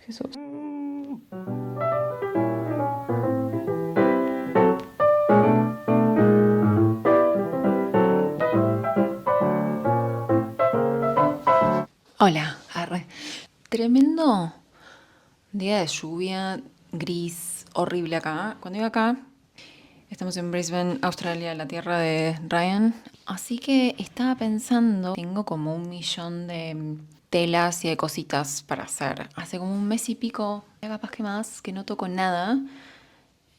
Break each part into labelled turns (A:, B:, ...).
A: Jesús. Hola, arre. Tremendo día de lluvia, gris, horrible acá. Cuando iba acá, estamos en Brisbane, Australia, la tierra de Ryan. Así que estaba pensando, tengo como 1 millón de telas y de cositas para hacer. Hace como 1 mes y pico, ya capaz que más, que no toco nada.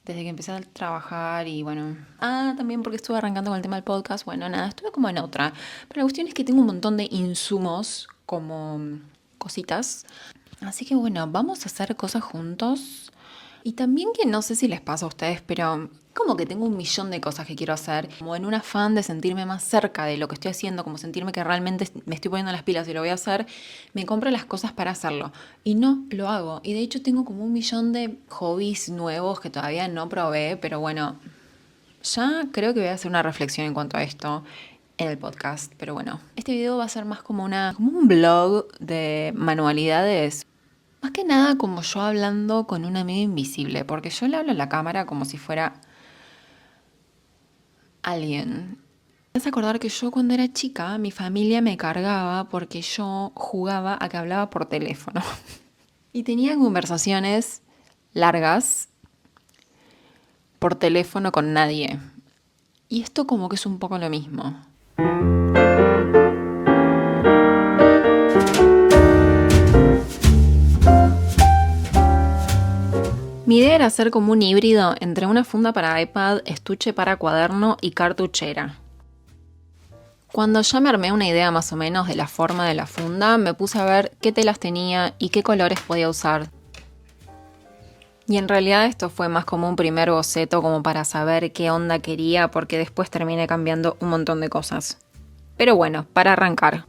A: Desde que empecé a trabajar y bueno. También porque estuve arrancando con el tema del podcast. Bueno, nada, estuve como en otra. Pero la cuestión es que tengo un montón de insumos como cositas. Así que bueno, vamos a hacer cosas juntos. Y también que no sé si les pasa a ustedes, pero como que tengo 1 millón de cosas que quiero hacer. Como en un afán de sentirme más cerca de lo que estoy haciendo, como sentirme que realmente me estoy poniendo las pilas y lo voy a hacer, me compro las cosas para hacerlo. Y no lo hago. Y de hecho tengo como 1 millón de hobbies nuevos que todavía no probé, pero bueno, ya creo que voy a hacer una reflexión en cuanto a esto en el podcast. Pero bueno, este video va a ser más como un blog de manualidades. Más que nada como yo hablando con un amigo invisible, porque yo le hablo a la cámara como si fuera alguien. Me hace acordar que yo cuando era chica, mi familia me cargaba porque yo jugaba a que hablaba por teléfono. Y tenía conversaciones largas por teléfono con nadie. Y esto como que es un poco lo mismo. Mi idea era hacer como un híbrido entre una funda para iPad, estuche para cuaderno y cartuchera. Cuando ya me armé una idea más o menos de la forma de la funda, me puse a ver qué telas tenía y qué colores podía usar. Y en realidad esto fue más como un primer boceto como para saber qué onda quería, porque después terminé cambiando un montón de cosas. Pero bueno, para arrancar.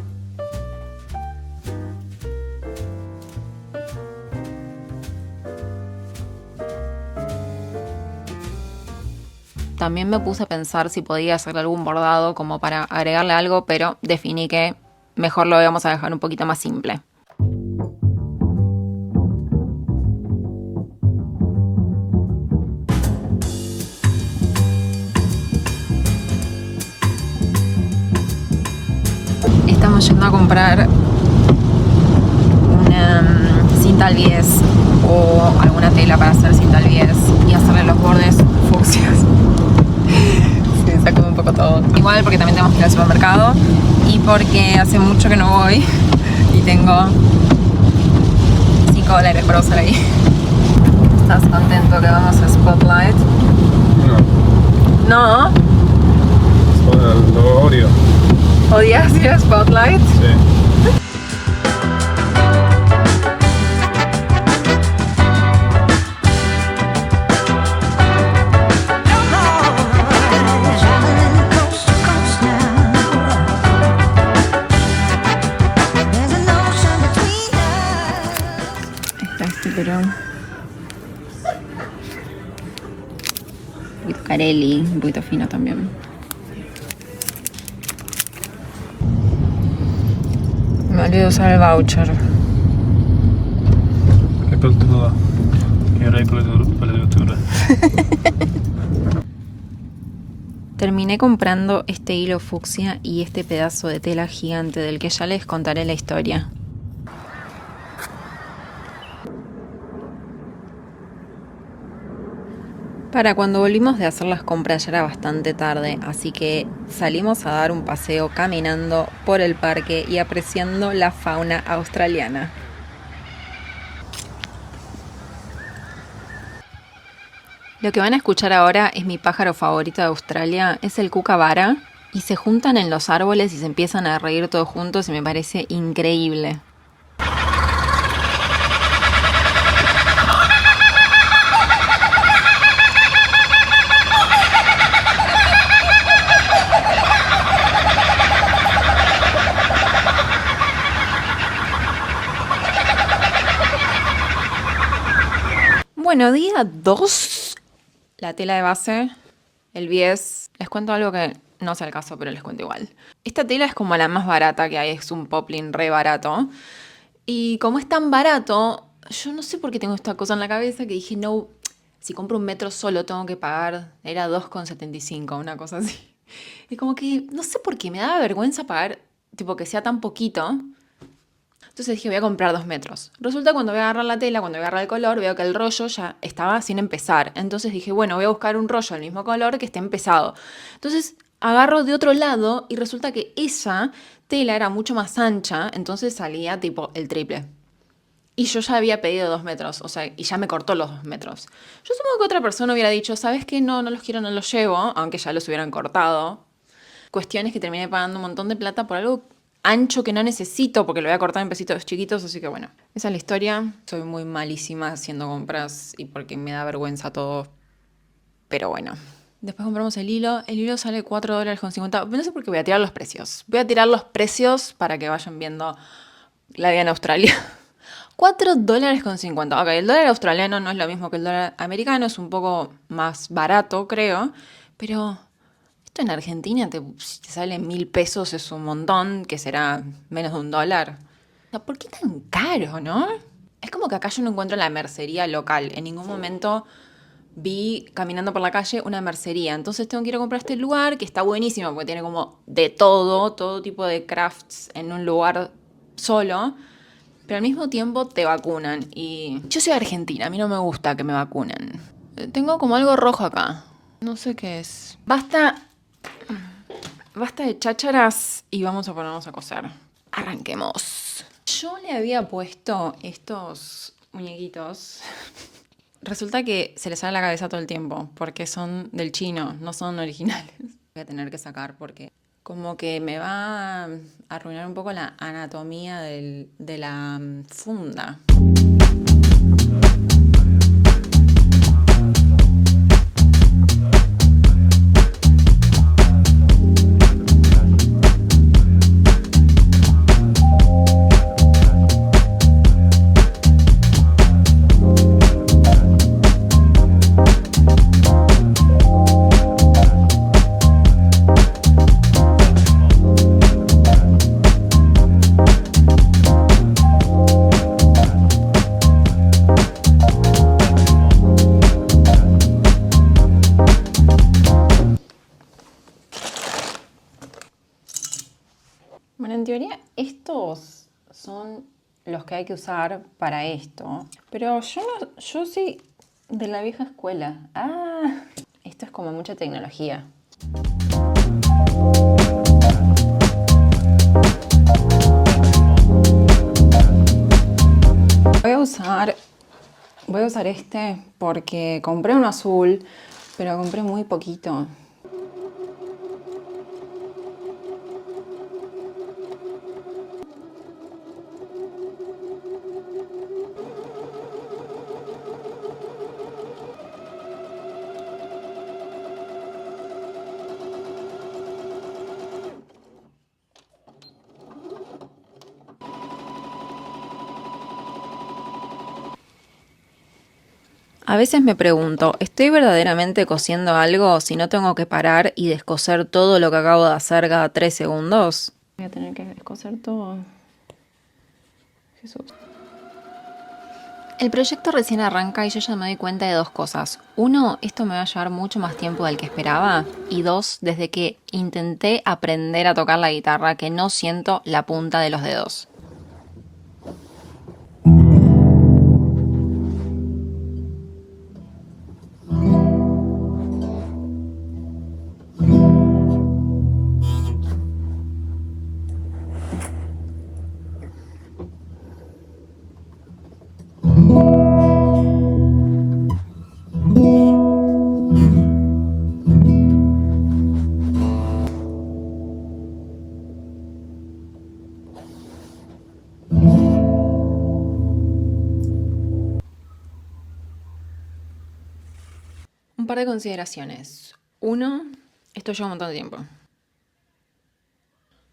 A: También me puse a pensar si podía hacer algún bordado como para agregarle algo, pero definí que mejor lo vamos a dejar un poquito más simple. Estamos yendo a comprar una cinta al bies o alguna tela para hacer cinta al bies y hacerle los bordes fucsias. Se sacó un poco todo. Igual porque también tenemos que ir al supermercado y porque hace mucho que no voy y tengo $5 para usar ahí. ¿Estás contento que vamos a Spotlight?
B: No.
A: ¿No?
B: Lo odio.
A: ¿Odias ir a Spotlight?
B: Sí.
A: Está este, pero un poquito Carelli, un poquito fino también. Me olvidé de usar el voucher.
B: Che cultura. Che cultura.
A: Terminé comprando este hilo fucsia y este pedazo de tela gigante del que ya les contaré la historia. Para cuando volvimos de hacer las compras ya era bastante tarde, así que salimos a dar un paseo caminando por el parque y apreciando la fauna australiana. Lo que van a escuchar ahora es mi pájaro favorito de Australia, es el kookaburra, y se juntan en los árboles y se empiezan a reír todos juntos y me parece increíble. Bueno, día 2, la tela de base, el bies. Les cuento algo que no sé el caso, pero les cuento igual. Esta tela es como la más barata que hay, es un poplin re barato. Y como es tan barato, yo no sé por qué tengo esta cosa en la cabeza que dije, no, si compro un metro solo tengo que pagar, era 2,75, una cosa así. Y como que, no sé por qué, me daba vergüenza pagar, tipo que sea tan poquito. Entonces dije, voy a comprar 2 metros. Resulta cuando voy a agarrar la tela, cuando voy a agarrar el color, veo que el rollo ya estaba sin empezar. Entonces dije, bueno, voy a buscar un rollo del mismo color que esté empezado. Entonces agarro de otro lado y resulta que esa tela era mucho más ancha, entonces salía tipo el triple. Y yo ya había pedido 2 metros, o sea, y ya me cortó los 2 metros. Yo supongo que otra persona hubiera dicho, ¿sabes qué? No, no los quiero, no los llevo, aunque ya los hubieran cortado. Cuestiones que terminé pagando un montón de plata por algo ancho que no necesito porque lo voy a cortar en pesitos chiquitos, así que bueno, esa es la historia. Soy muy malísima haciendo compras y porque me da vergüenza todo, pero bueno. Después compramos el hilo sale $4.50. No sé por qué voy a tirar los precios. Voy a tirar los precios para que vayan viendo la vida en Australia. $4.50. Ok, el dólar australiano no es lo mismo que el dólar americano, es un poco más barato, creo, pero esto en Argentina si te sale 1.000 pesos es un montón, que será menos de $1. O sea, ¿por qué tan caro, no? Es como que acá yo no encuentro la mercería local. En ningún momento vi caminando por la calle una mercería. Entonces tengo que ir a comprar este lugar que está buenísimo porque tiene como de todo tipo de crafts en un lugar solo. Pero al mismo tiempo te vacunan. Y yo soy argentina, a mí no me gusta que me vacunen. Tengo como algo rojo acá. No sé qué es. Basta de chácharas y vamos a ponernos a coser. Arranquemos. Yo le había puesto estos muñequitos. Resulta que se les sale la cabeza todo el tiempo porque son del chino, no son originales. Voy a tener que sacar porque como que me va a arruinar un poco la anatomía de la funda. Bueno, en teoría estos son los que hay que usar para esto. Pero yo soy de la vieja escuela. Ah, esto es como mucha tecnología. Voy a usar este porque compré uno azul, pero compré muy poquito. A veces me pregunto, ¿estoy verdaderamente cosiendo algo si no tengo que parar y descoser todo lo que acabo de hacer cada 3 segundos? Voy a tener que descoser todo. Jesús. El proyecto recién arranca y yo ya me doy cuenta de 2 cosas. 1, esto me va a llevar mucho más tiempo del que esperaba. Y 2, desde que intenté aprender a tocar la guitarra que no siento la punta de los dedos. Un par de consideraciones. 1, esto lleva un montón de tiempo.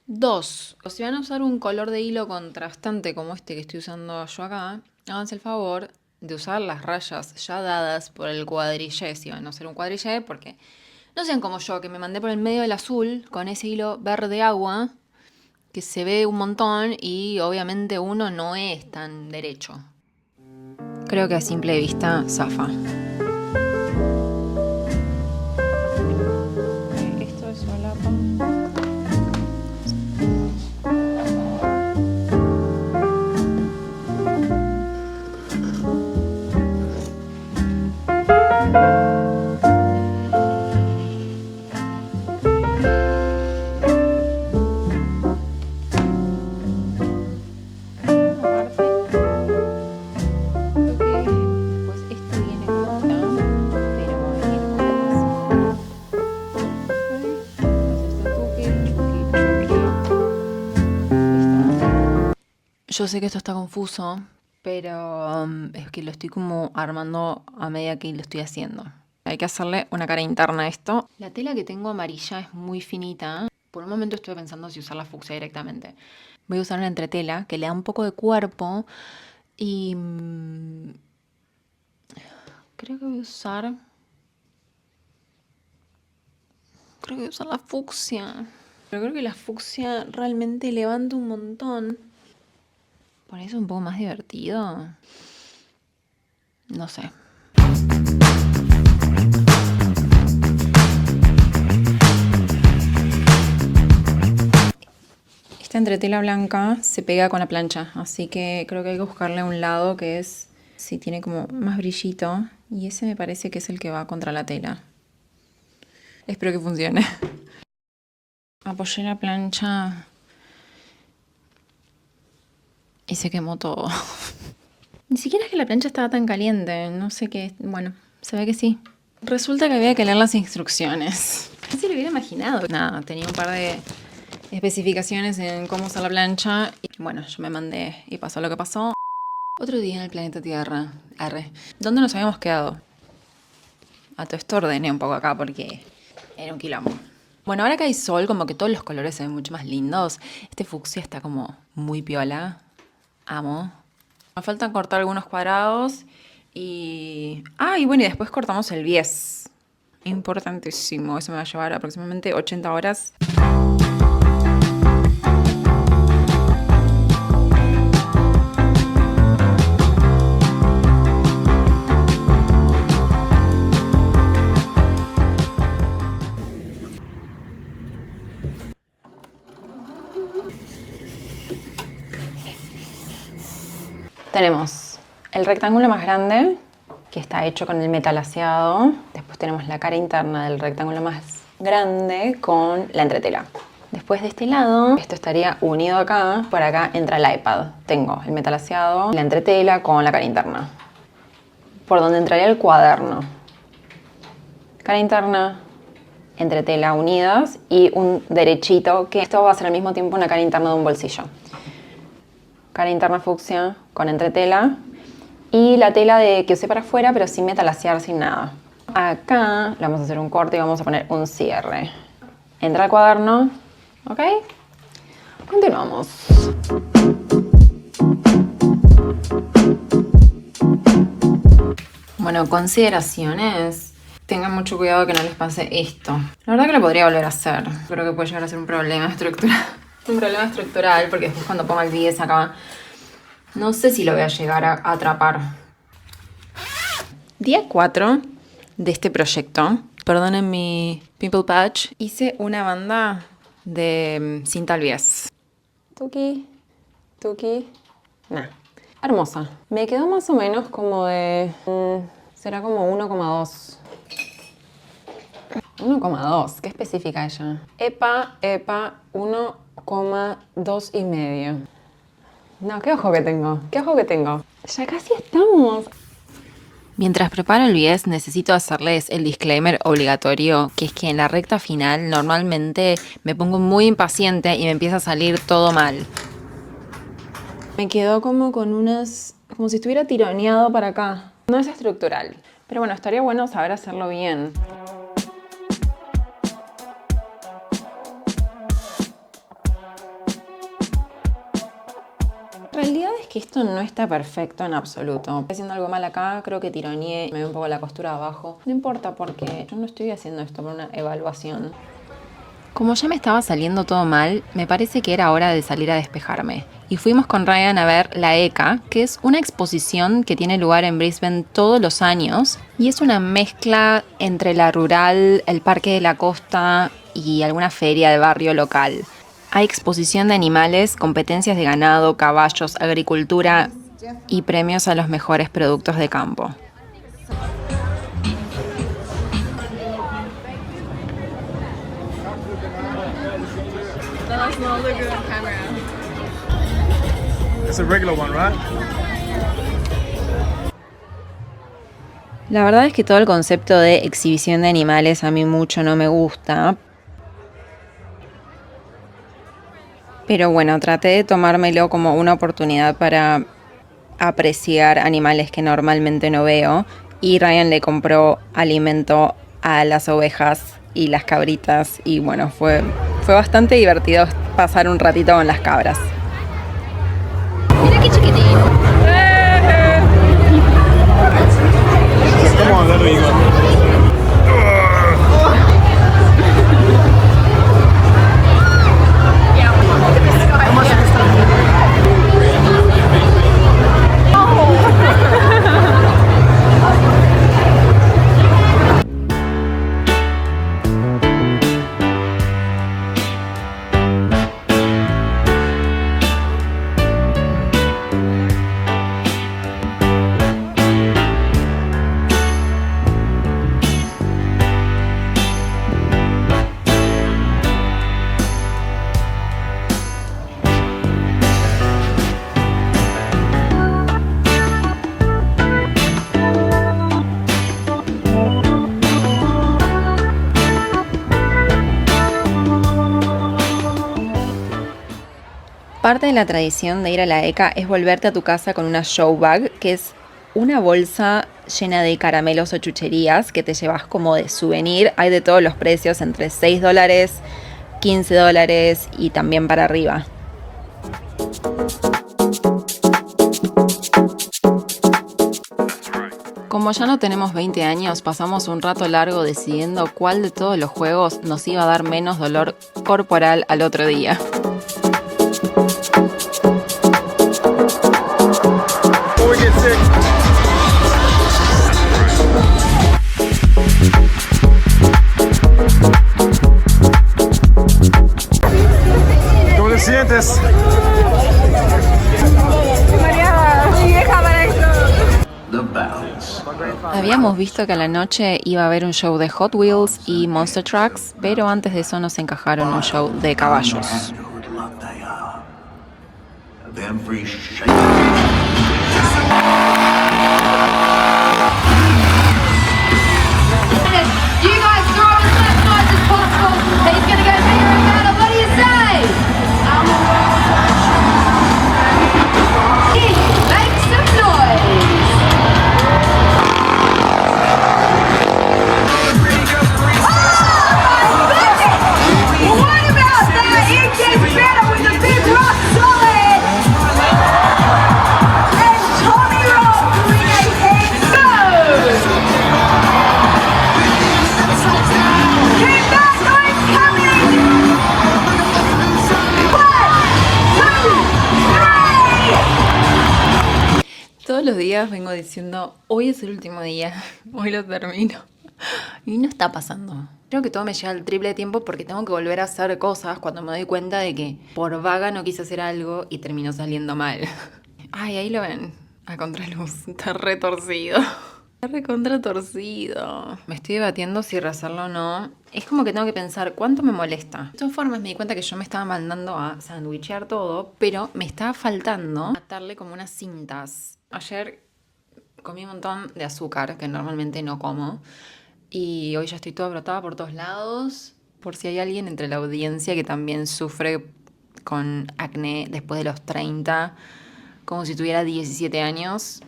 A: 2, si van a usar un color de hilo contrastante como este que estoy usando yo acá, háganse el favor de usar las rayas ya dadas por el cuadrillé, si van a hacer un cuadrillé, porque no sean como yo, que me mandé por el medio del azul con ese hilo verde agua, que se ve un montón y obviamente uno no es tan derecho. Creo que a simple vista zafa. Esto es solapa. Yo sé que esto está confuso, pero es que lo estoy como armando a medida que lo estoy haciendo. Hay que hacerle una cara interna a esto. La tela que tengo amarilla es muy finita. Por un momento estuve pensando si usar la fucsia directamente. Voy a usar una entretela que le da un poco de cuerpo y creo que voy a usar... Creo que voy a usar la fucsia. Pero creo que la fucsia realmente levanta un montón. ¿Por eso es un poco más divertido? No sé. Esta entretela blanca se pega con la plancha, así que creo que hay que buscarle un lado que es... Sí, tiene como más brillito. Y ese me parece que es el que va contra la tela. Espero que funcione. Apoyé la plancha y se quemó todo. Ni siquiera es que la plancha estaba tan caliente. No sé qué... Bueno, se ve que sí. Resulta que había que leer las instrucciones. Casi lo hubiera imaginado. Nada, tenía un par de especificaciones en cómo usar la plancha. Y bueno, yo me mandé y pasó lo que pasó. Otro día en el planeta Tierra. Arre. ¿Dónde nos habíamos quedado? A todo esto ordené un poco acá porque era un quilombo. Bueno, ahora que hay sol, como que todos los colores se ven mucho más lindos. Este fucsia está como muy piola. Amo. Me faltan cortar algunos cuadrados y... Ah, y bueno, y después cortamos el bies. Importantísimo. Eso me va a llevar aproximadamente 80 horas. Tenemos el rectángulo más grande, que está hecho con el metalaseado. Después tenemos la cara interna del rectángulo más grande con la entretela. Después de este lado, esto estaría unido acá. Por acá entra el iPad. Tengo el metalaseado, la entretela con la cara interna. Por donde entraría el cuaderno. Cara interna, entretela unidas y un derechito, que esto va a ser al mismo tiempo una cara interna de un bolsillo. Cara interna fucsia con entretela y la tela que usé para afuera, pero sin metalasear, sin nada. Acá le vamos a hacer un corte y vamos a poner un cierre. Entra el cuaderno, ¿ok? Continuamos. Bueno, consideraciones. Tengan mucho cuidado que no les pase esto. La verdad que lo podría volver a hacer. Creo que puede llegar a ser un problema estructural. Un problema estructural, porque después cuando ponga el bies acá, no sé si lo voy a llegar a atrapar. Día 4 de este proyecto. Perdonen mi pimple patch. Hice una banda de cinta al bies. Tuki, tuki. Nah, hermosa. Me quedó más o menos como de... será como 1,2. 1,2, ¿qué especifica ella? Epa, 1,2 y medio. No, qué ojo que tengo, qué ojo que tengo. Ya casi estamos. Mientras preparo el bies, necesito hacerles el disclaimer obligatorio, que es que en la recta final normalmente me pongo muy impaciente y me empieza a salir todo mal. Me quedó como con unas... como si estuviera tironeado para acá. No es estructural, pero bueno, estaría bueno saber hacerlo bien. La realidad es que esto no está perfecto en absoluto. Estoy haciendo algo mal acá, creo que tironeé, me veo un poco la costura abajo. No importa porque yo no estoy haciendo esto por una evaluación. Como ya me estaba saliendo todo mal, me parece que era hora de salir a despejarme. Y fuimos con Ryan a ver la ECA, que es una exposición que tiene lugar en Brisbane todos los años. Y es una mezcla entre la rural, el parque de la costa y alguna feria de barrio local. Hay exposición de animales, competencias de ganado, caballos, agricultura y premios a los mejores productos de campo.
B: It's a regular one, right?
A: La verdad es que todo el concepto de exhibición de animales a mí mucho no me gusta. Pero bueno, traté de tomármelo como una oportunidad para apreciar animales que normalmente no veo. Y Ryan le compró alimento a las ovejas y las cabritas. Y bueno, fue bastante divertido pasar un ratito con las cabras. Mira qué chiquitín.
B: Come on, there we go.
A: Parte de la tradición de ir a la ECA es volverte a tu casa con una show bag, que es una bolsa llena de caramelos o chucherías que te llevas como de souvenir. Hay de todos los precios, entre $6, $15 y también para arriba. Como ya no tenemos 20 años, pasamos un rato largo decidiendo cuál de todos los juegos nos iba a dar menos dolor corporal al otro día.
B: ¿Cómo te sientes?
A: Habíamos visto que a la noche iba a haber un show de Hot Wheels y Monster Trucks, pero antes de eso nos encajaron un show de caballos. Todos los días vengo diciendo, hoy es el último día, hoy lo termino. Y no está pasando. Creo que todo me lleva al triple de tiempo porque tengo que volver a hacer cosas cuando me doy cuenta de que por vaga no quise hacer algo y terminó saliendo mal. Ay, ahí lo ven, a contraluz, está retorcido. Está recontra torcido. Me estoy debatiendo si rezarlo o no. Es como que tengo que pensar cuánto me molesta. De todas formas me di cuenta que yo me estaba mandando a sandwichear todo, pero me estaba faltando atarle como unas cintas. Ayer comí un montón de azúcar, que normalmente no como. Y hoy ya estoy toda brotada por todos lados. Por si hay alguien entre la audiencia que también sufre con acné después de los 30, como si tuviera 17 años,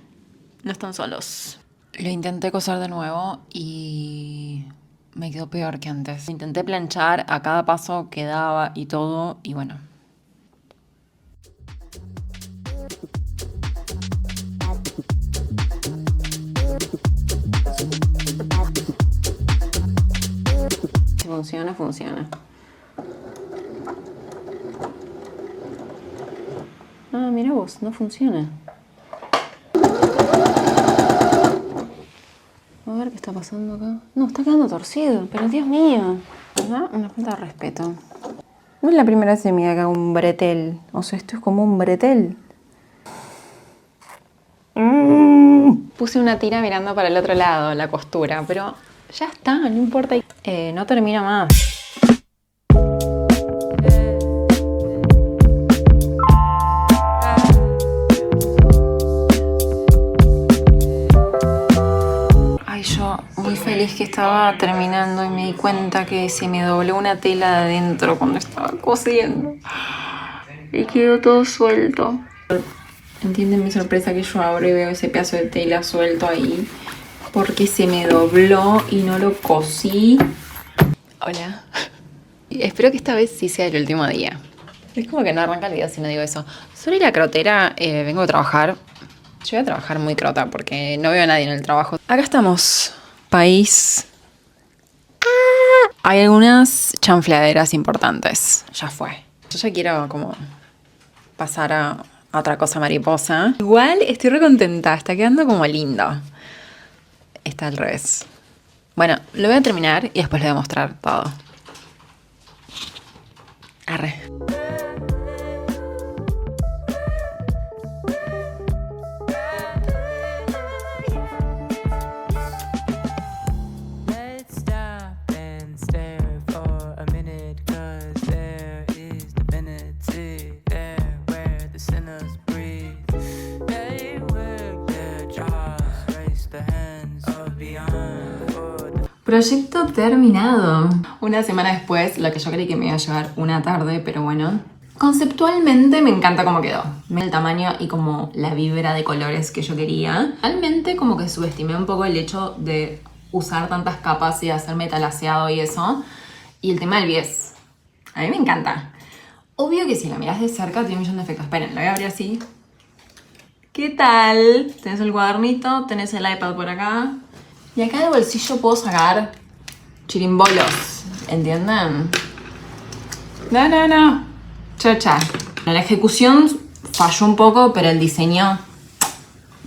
A: no están solos. Lo intenté coser de nuevo y me quedó peor que antes. Intenté planchar a cada paso que daba y todo, y bueno. Si funciona, funciona. Ah, mira vos, no funciona. A ver qué está pasando acá. No, está quedando torcido, pero Dios mío. ¿Verdad? Una falta de respeto. No es la primera vez que me haga un bretel. O sea, esto es como un bretel. Puse una tira mirando para el otro lado, la costura, pero ya está, no importa. No termina más. Ay, yo muy feliz que estaba terminando y me di cuenta que se me dobló una tela de adentro cuando estaba cosiendo. Y quedó todo suelto. Entienden mi sorpresa que yo abro y veo ese pedazo de tela suelto ahí porque se me dobló y no lo cosí. Hola. Espero que esta vez sí sea el último día. Es como que no arranca el video si no digo eso. Soy la crotera, vengo a trabajar. Yo voy a trabajar muy crota porque no veo a nadie en el trabajo. Acá estamos, país. Hay algunas chanfladeras importantes. Ya fue. Yo ya quiero como pasar a otra cosa mariposa. Igual estoy re contenta, está quedando como lindo. Está al revés. Bueno, lo voy a terminar y después le voy a mostrar todo. Arre. Proyecto terminado. Una semana después, lo que yo creí que me iba a llevar una tarde, pero bueno. Conceptualmente me encanta cómo quedó. El tamaño y como la vibra de colores que yo quería. Realmente como que subestimé un poco el hecho de usar tantas capas y hacer metalaseado y eso. Y el tema del bies. A mí me encanta. Obvio que si lo miras de cerca tiene un millón de efectos. Esperen, lo voy a abrir así. ¿Qué tal? Tenés el cuadernito, tenés el iPad por acá. Y acá del bolsillo puedo sacar chirimbolos, ¿entienden? No. Chocha. La ejecución falló un poco, pero el diseño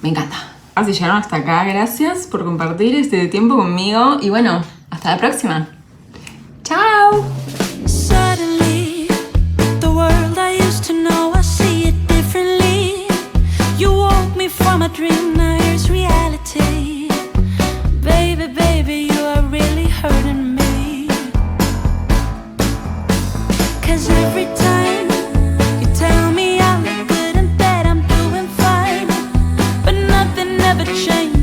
A: me encanta. Si llegaron hasta acá, gracias por compartir este tiempo conmigo. Y bueno, hasta la próxima. ¡Chao! Suddenly, the world I used to know, I see it differently. You woke me from a dream, now here's reality. Baby, you are really hurting me. 'Cause every time you tell me I look good in bed, I'm doing fine, but nothing ever changes.